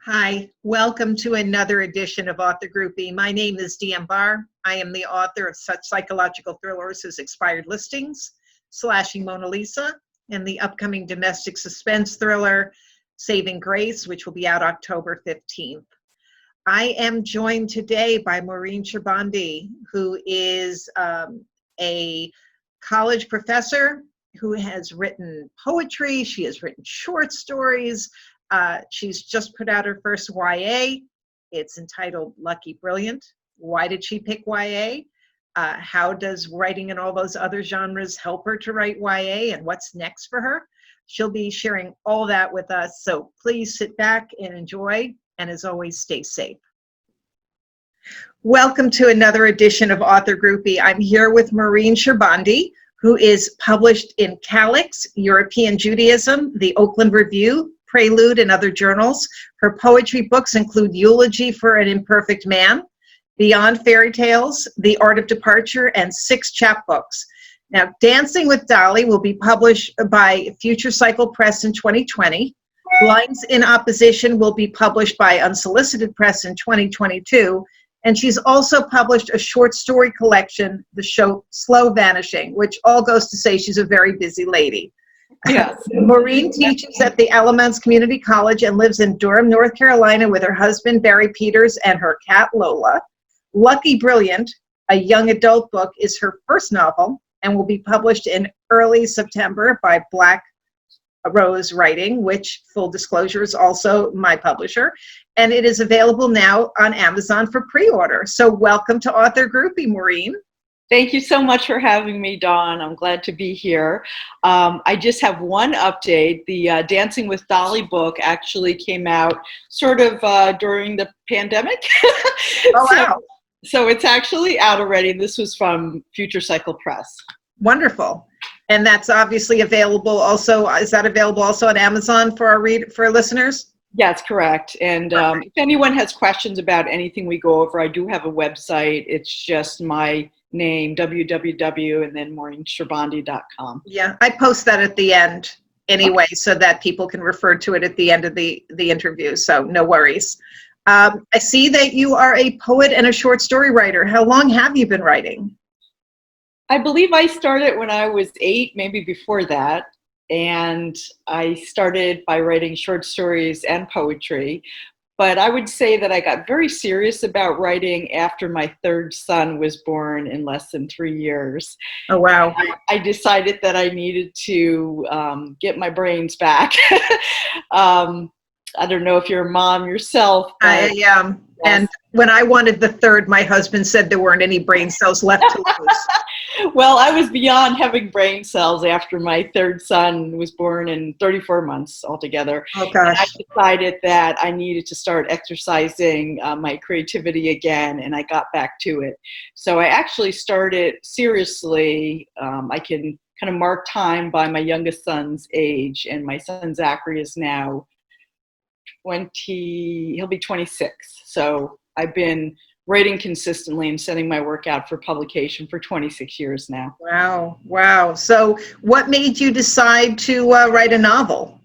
Hi, welcome to another edition of Author Groupie. My name is Deanne Barr. I am the author of such psychological thrillers as Expired Listings, Slashing Mona Lisa, and the upcoming domestic suspense thriller, Saving Grace, which will be out October 15th. I am joined today by Maureen Sherbondy, who is a college professor who has written poetry. She has written short stories. She's just put out her first YA. It's entitled Lucky Brilliant. Why did she pick YA? How does writing in all those other genres help her to write YA, and what's next for her? She'll be sharing all that with us, so please sit back and enjoy, and as always, stay safe. Welcome to another edition of Author Groupie. I'm here with Maureen Sherbondy, who is published in Calyx, European Judaism, the Oakland Review, Prelude, and other journals. Her poetry books include Eulogy for an Imperfect Man, Beyond Fairy Tales, The Art of Departure, and 6 chapbooks. Now, Dancing with Dolly will be published by Future Cycle Press in 2020. Lines in Opposition will be published by Unsolicited Press in 2022. And she's also published a short story collection, The Show Slow Vanishing, which all goes to say she's a very busy lady. Yes. Maureen teaches at the Alamance Community College and lives in Durham, North Carolina with her husband, Barry Peters, and her cat, Lola. Lucky Brilliant, a young adult book, is her first novel and will be published in early September by Black Rose Writing, which, full disclosure, is also my publisher. And it is available now on Amazon for pre-order. So welcome to Author Groupie, Maureen. Thank you so much for having me, Dawn. I'm glad to be here. I just have one update. The Dancing with Dolly book actually came out sort of during the pandemic. Oh, wow. So it's actually out already. This was from Future Cycle Press. Wonderful. And that's obviously available also. Is that available also on Amazon for our listeners? Yes, correct. And if anyone has questions about anything we go over, I do have a website. It's just my name, www, and then MaureenSherbondy.com. Yeah, I post that at the end anyway, so that people can refer to it at the end of the interview, so no worries. I see that you are a poet and a short story writer. How long have you been writing? I believe I started when I was 8, maybe before that. And I started by writing short stories and poetry. But I would say that I got very serious about writing after my 3rd son was born in less than 3 years. Oh, wow. I decided that I needed to get my brains back. I don't know if you're a mom yourself. I am. And when I wanted the 3rd, my husband said there weren't any brain cells left to lose. Well, I was beyond having brain cells after my 3rd son was born in 34 months altogether. Oh, gosh. And I decided that I needed to start exercising my creativity again, and I got back to it. So I actually started seriously. I can kind of mark time by my youngest son's age, and my son Zachary is now he'll be 26. So I've been writing consistently and sending my work out for publication for 26 years now. Wow. Wow. So what made you decide to write a novel?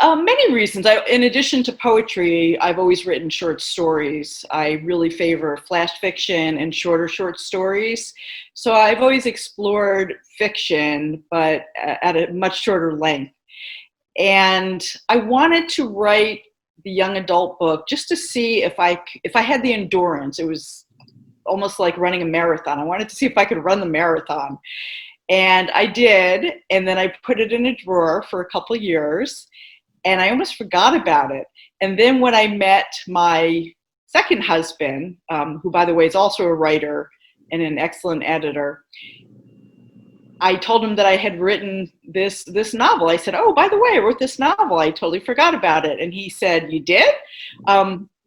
Many reasons. In addition to poetry, I've always written short stories. I really favor flash fiction and shorter short stories. So I've always explored fiction, but at a much shorter length. And I wanted to write the young adult book just to see if I had the endurance. It was almost like running a marathon. I wanted to see if I could run the marathon. And I did. And then I put it in a drawer for a couple years. And I almost forgot about it. And then when I met my second husband, who, by the way, is also a writer and an excellent editor, I told him that I had written this novel. I said, oh, by the way, I wrote this novel. I totally forgot about it. And he said, you did?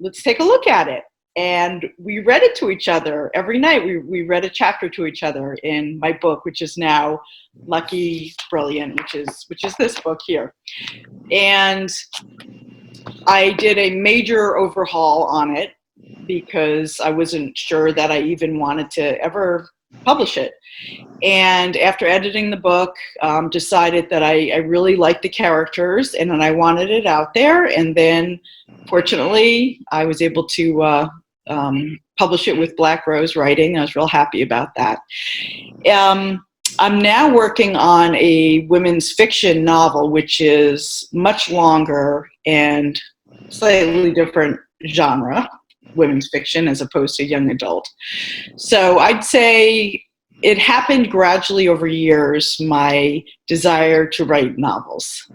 Let's take a look at it. And we read it to each other every night. We read a chapter to each other in my book, which is now Lucky Brilliant, which is this book here. And I did a major overhaul on it because I wasn't sure that I even wanted to ever publish it. And after editing the book, decided that I really liked the characters and that I wanted it out there. And then, fortunately, I was able to publish it with Black Rose Writing. I was real happy about that. I'm now working on a women's fiction novel, which is much longer and slightly different genre, women's fiction as opposed to young adult. So I'd say it happened gradually over years, my desire to write novels.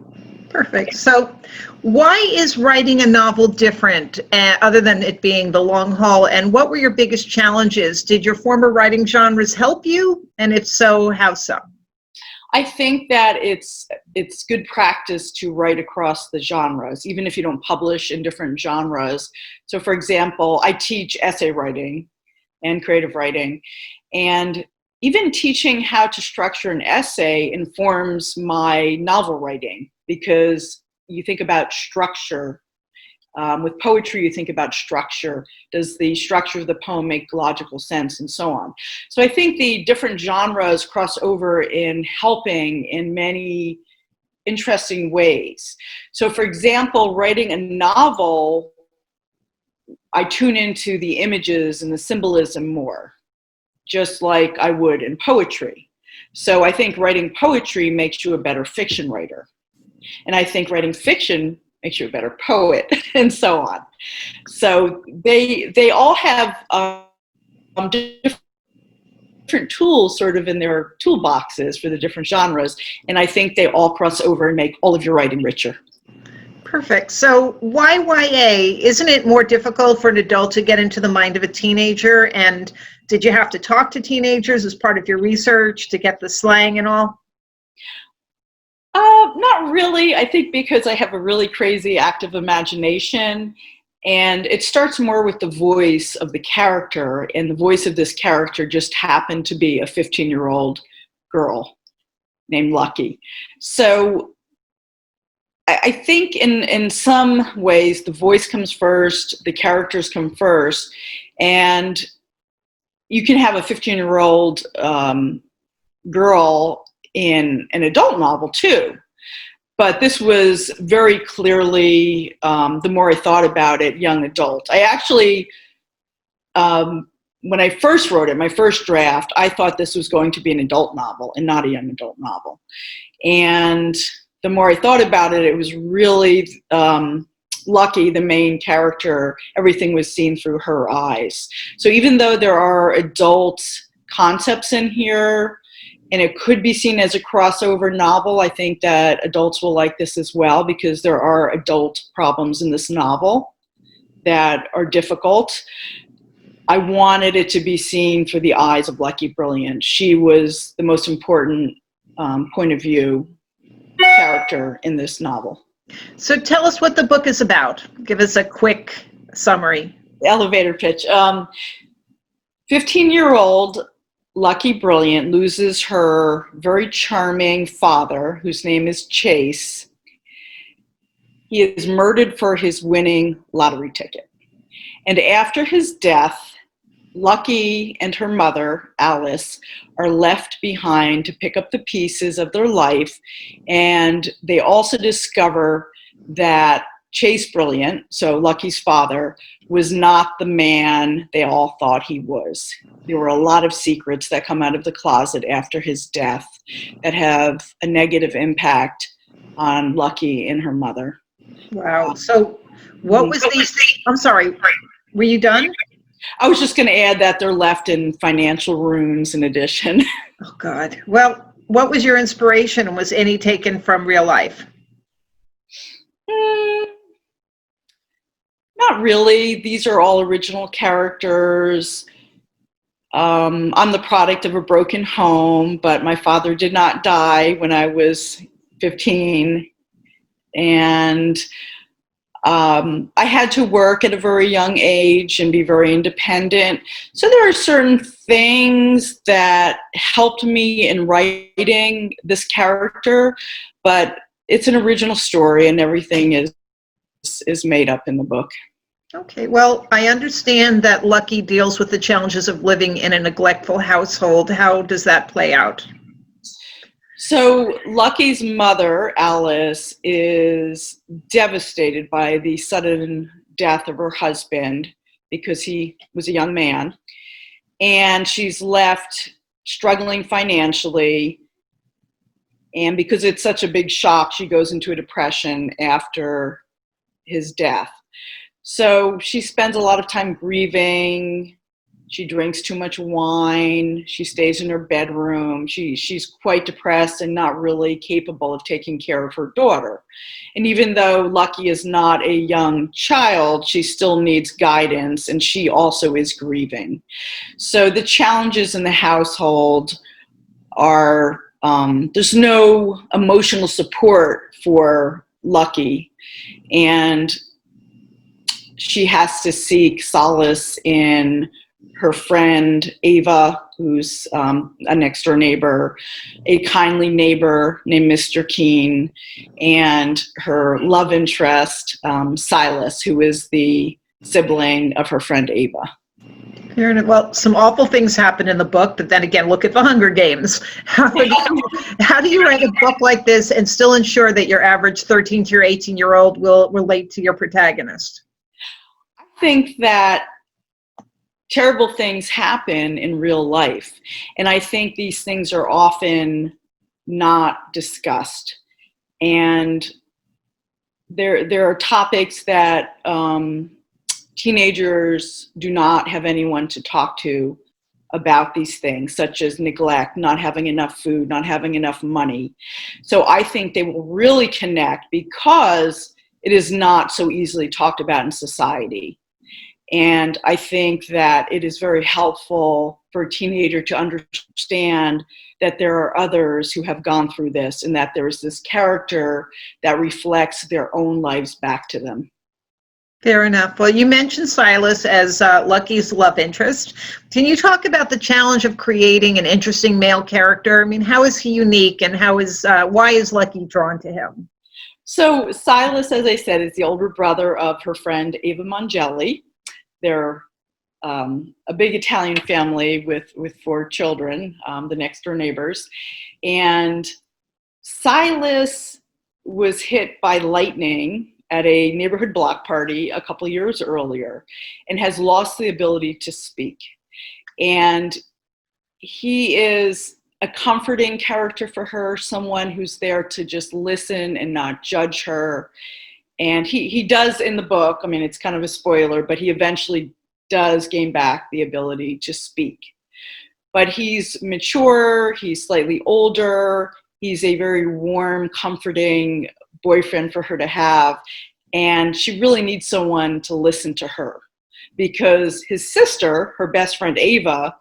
Perfect. So why is writing a novel different, other than it being the long haul? And what were your biggest challenges? Did your former writing genres help you? And if so, how so? I think that it's good practice to write across the genres, even if you don't publish in different genres. So for example, I teach essay writing and creative writing, and even teaching how to structure an essay informs my novel writing, because you think about structure. With poetry, you think about structure. Does the structure of the poem make logical sense, and so on? So I think the different genres cross over in helping in many interesting ways. So for example, writing a novel, I tune into the images and the symbolism more, just like I would in poetry. So I think writing poetry makes you a better fiction writer. And I think writing fiction makes you a better poet, and so on. So they all have different tools sort of in their toolboxes for the different genres. And I think they all cross over and make all of your writing richer. Perfect. So why YA? Isn't it more difficult for an adult to get into the mind of a teenager? And did you have to talk to teenagers as part of your research to get the slang and all? Not really. I think because I have a really crazy active imagination, and it starts more with the voice of the character, and the voice of this character just happened to be a 15-year-old girl named Lucky. So I think in some ways the voice comes first, the characters come first, and you can have a 15-year-old girl in an adult novel too. But this was very clearly, the more I thought about it, young adult. I actually, when I first wrote it, my first draft, I thought this was going to be an adult novel and not a young adult novel. And the more I thought about it, it was really Lucky, the main character, everything was seen through her eyes. So even though there are adult concepts in here, and it could be seen as a crossover novel, I think that adults will like this as well, because there are adult problems in this novel that are difficult. I wanted it to be seen through the eyes of Lucky Brilliant. She was the most important point of view character in this novel. So tell us what the book is about. Give us a quick summary. Elevator pitch. 15-year-old Lucky Brilliant loses her very charming father, whose name is Chase. He is murdered for his winning lottery ticket. And after his death, Lucky and her mother, Alice, are left behind to pick up the pieces of their life. And they also discover that Chase Brilliant, so Lucky's father, was not the man they all thought he was. There were a lot of secrets that come out of the closet after his death that have a negative impact on Lucky and her mother. Wow. So what was I'm sorry, were you done? I was just going to add that they're left in financial ruins in addition. Oh, God. Well, what was your inspiration, and was any taken from real life? Not really. These are all original characters. I'm the product of a broken home, but my father did not die when I was 15. And I had to work at a very young age and be very independent. So there are certain things that helped me in writing this character, but it's an original story and everything is made up in the book. Okay, well, I understand that Lucky deals with the challenges of living in a neglectful household. How does that play out? So Lucky's mother, Alice, is devastated by the sudden death of her husband because he was a young man. And she's left struggling financially. And because it's such a big shock, she goes into a depression after his death. So she spends a lot of time grieving. She drinks too much wine. She stays in her bedroom. She's quite depressed and not really capable of taking care of her daughter. And even though Lucky is not a young child, she still needs guidance, and she also is grieving. So the challenges in the household are there's no emotional support for Lucky, and she has to seek solace in her friend Ava, who's a next door neighbor, a kindly neighbor named Mr. Keene, and her love interest, Silas, who is the sibling of her friend Ava. Fair enough. Well, some awful things happen in the book, but then again, look at the Hunger Games. How do you write a book like this and still ensure that your average 13 to 18-year-old will relate to your protagonist? I think that terrible things happen in real life, and I think these things are often not discussed. And there are topics that teenagers do not have anyone to talk to about these things, such as neglect, not having enough food, not having enough money. So I think they will really connect because it is not so easily talked about in society. And I think that it is very helpful for a teenager to understand that there are others who have gone through this, and that there is this character that reflects their own lives back to them. Fair enough. Well, you mentioned Silas as Lucky's love interest. Can you talk about the challenge of creating an interesting male character? I mean, how is he unique, and why is Lucky drawn to him? So Silas, as I said, is the older brother of her friend Ava Mangelli. They're a big Italian family with 4 children, the next door neighbors. And Silas was hit by lightning at a neighborhood block party a couple years earlier and has lost the ability to speak. And he is a comforting character for her, someone who's there to just listen and not judge her. And he does in the book, I mean, it's kind of a spoiler, but he eventually does gain back the ability to speak. But he's mature, he's slightly older, he's a very warm, comforting boyfriend for her to have. And she really needs someone to listen to her, because his sister, her best friend Ava,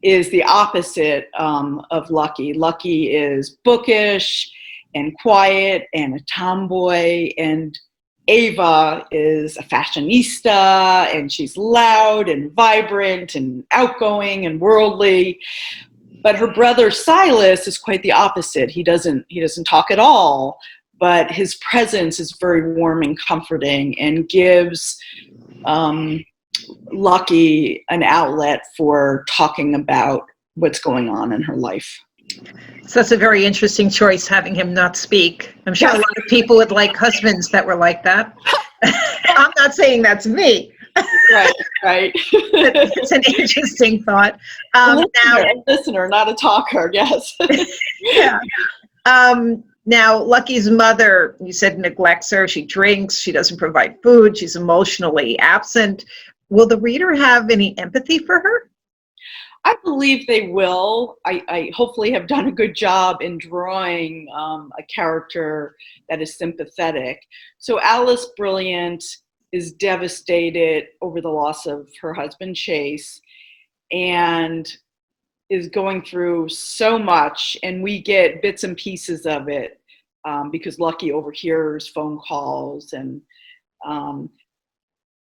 is the opposite of Lucky. Lucky is bookish and quiet and a tomboy, and Ava is a fashionista, and she's loud and vibrant and outgoing and worldly. But her brother Silas is quite the opposite. He doesn't talk at all, but his presence is very warm and comforting and gives Lucky an outlet for talking about what's going on in her life. So that's a very interesting choice, having him not speak. I'm sure a lot of people would like husbands that were like that. I'm not saying that's me. Right. It's an interesting thought. A listener, not a talker, yes. Yeah. Now, Lucky's mother, you said, neglects her. She drinks. She doesn't provide food. She's emotionally absent. Will the reader have any empathy for her? I believe they will. I hopefully have done a good job in drawing a character that is sympathetic. So Alice Brilliant is devastated over the loss of her husband, Chase, and is going through so much, and we get bits and pieces of it because Lucky overhears phone calls. And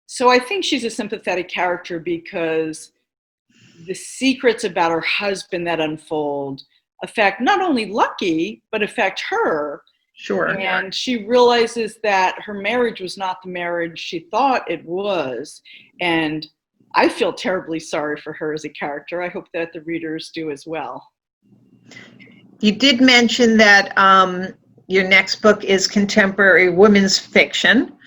so I think she's a sympathetic character because the secrets about her husband that unfold affect not only Lucky, but affect her. Sure. And she realizes that her marriage was not the marriage she thought it was. And I feel terribly sorry for her as a character. I hope that the readers do as well. You did mention that your next book is contemporary women's fiction.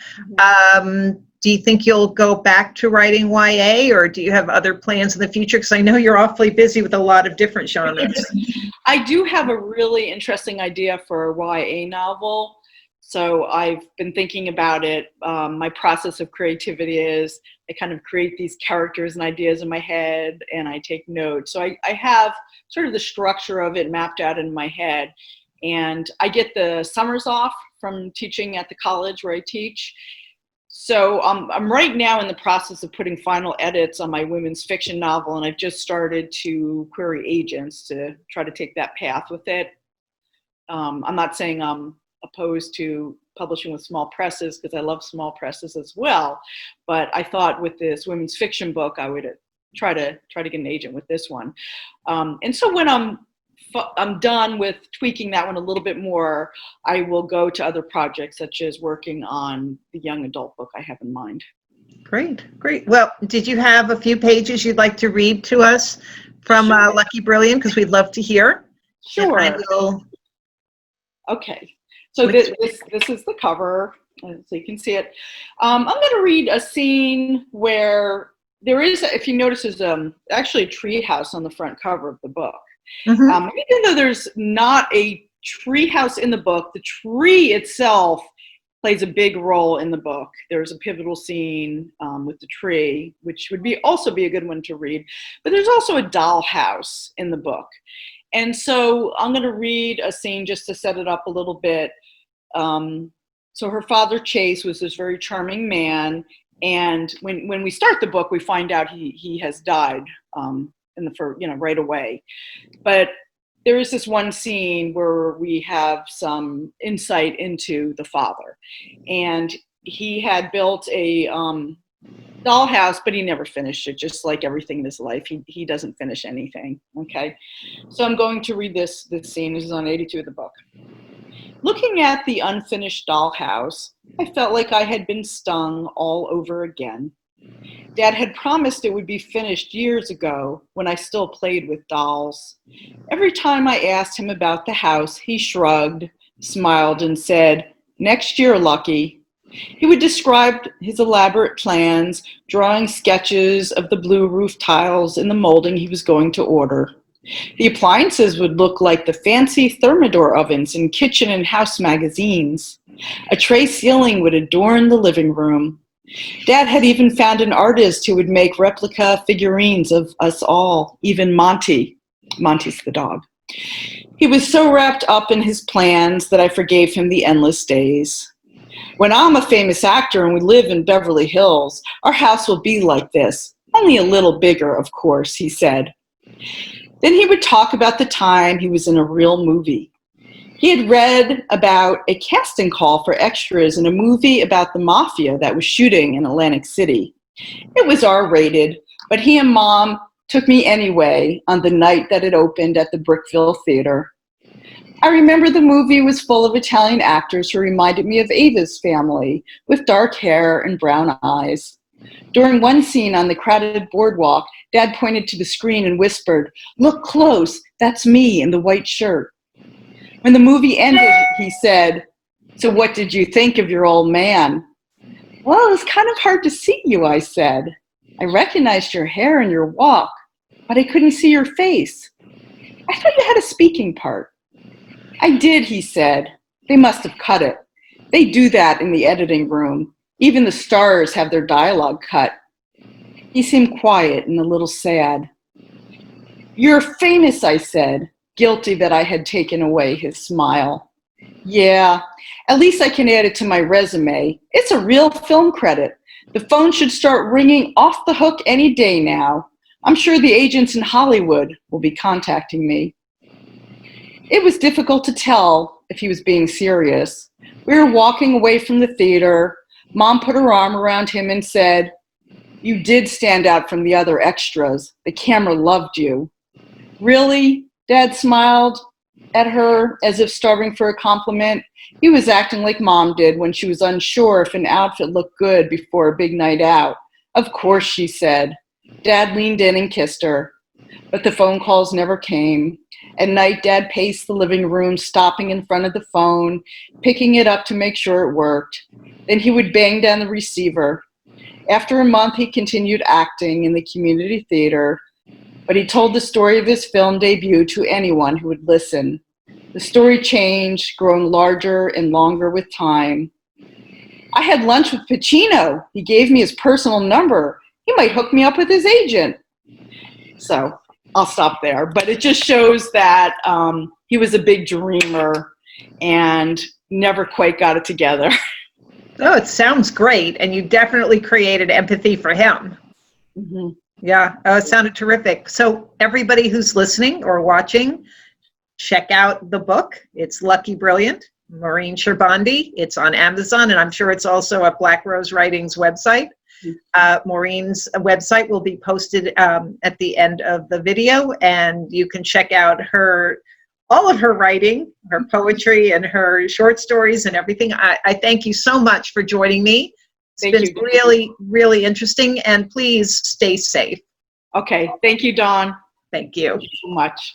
Do you think you'll go back to writing YA, or do you have other plans in the future? Because I know you're awfully busy with a lot of different genres. I do have a really interesting idea for a YA novel. So I've been thinking about it. My process of creativity is I kind of create these characters and ideas in my head, and I take notes. So I have sort of the structure of it mapped out in my head. And I get the summers off from teaching at the college where I teach. So I'm right now in the process of putting final edits on my women's fiction novel, and I've just started to query agents to try to take that path with it. I'm not saying I'm opposed to publishing with small presses, because I love small presses as well, but I thought with this women's fiction book I would try to get an agent with this one. And so when I'm done with tweaking that one a little bit more, I will go to other projects, such as working on the young adult book I have in mind. Great. Well, did you have a few pages you'd like to read to us from Sure. Lucky Brilliant? Because we'd love to hear. Sure. Okay. So this is the cover, so you can see it. I'm going to read a scene where there is, if you notice, there's actually a tree house on the front cover of the book. Mm-hmm. Even though there's not a tree house in the book, the tree itself plays a big role in the book. There's a pivotal scene with the tree, which would also be a good one to read. But there's also a dollhouse in the book. And so I'm going to read a scene just to set it up a little bit. So her father, Chase, was this very charming man. And when we start the book, we find out he has died right away. But there is this one scene where we have some insight into the father. And he had built a dollhouse, but he never finished it, just like everything in his life. He doesn't finish anything, okay? So I'm going to read this scene. This is on 82 of the book. Looking at the unfinished dollhouse, I felt like I had been stung all over again. Dad had promised it would be finished years ago when I still played with dolls. Every time I asked him about the house, he shrugged, smiled, and said, "Next year, Lucky." He would describe his elaborate plans, drawing sketches of the blue roof tiles in the molding he was going to order. The appliances would look like the fancy Thermidor ovens in kitchen and house magazines. A tray ceiling would adorn the living room. Dad had even found an artist who would make replica figurines of us all, even Monty. Monty's the dog. He was so wrapped up in his plans that I forgave him the endless days. When I'm a famous actor and we live in Beverly Hills, our house will be like this, only a little bigger, of course, he said. Then he would talk about the time he was in a real movie. He had read about a casting call for extras in a movie about the mafia that was shooting in Atlantic City. It was R-rated, but he and Mom took me anyway on the night that it opened at the Brickville Theater. I remember the movie was full of Italian actors who reminded me of Ava's family, with dark hair and brown eyes. During one scene on the crowded boardwalk, Dad pointed to the screen and whispered, "Look close, that's me in the white shirt." When the movie ended, he said, "So what did you think of your old man?" "Well, it was kind of hard to see you," I said. "I recognized your hair and your walk, but I couldn't see your face. I thought you had a speaking part." "I did," he said. "They must have cut it. They do that in the editing room. Even the stars have their dialogue cut." He seemed quiet and a little sad. "You're famous," I said, guilty that I had taken away his smile. "Yeah, at least I can add it to my resume. It's a real film credit. The phone should start ringing off the hook any day now. I'm sure the agents in Hollywood will be contacting me." It was difficult to tell if he was being serious. We were walking away from the theater. Mom put her arm around him and said, "You did stand out from the other extras. The camera loved you." "Really?" Dad smiled. at her as if starving for a compliment. He was acting like Mom did when she was unsure if an outfit looked good before a big night out. Of course, she said. Dad leaned in and kissed her, but the phone calls never came. At night, Dad paced the living room, stopping in front of the phone, picking it up to make sure it worked. Then he would bang down the receiver. After a month, he continued acting in the community theater, but he told the story of his film debut to anyone who would listen. The story changed, growing larger and longer with time. I had lunch with Pacino. He gave me his personal number. He might hook me up with his agent. So I'll stop there. But it just shows that he was a big dreamer and never quite got it together. Oh, it sounds great. And you definitely created empathy for him. Mm-hmm. Yeah, it sounded terrific. So everybody who's listening or watching, check out the book. It's Lucky Brilliant, Maureen Sherbondy. It's on Amazon, and I'm sure it's also at Black Rose Writing's website. Maureen's website will be posted at the end of the video, and you can check out all of her writing, her poetry, and her short stories and everything. I thank you so much for joining me. It's been really, really interesting, and please stay safe. Okay. Thank you, Dawn. Thank you. Thank you so much.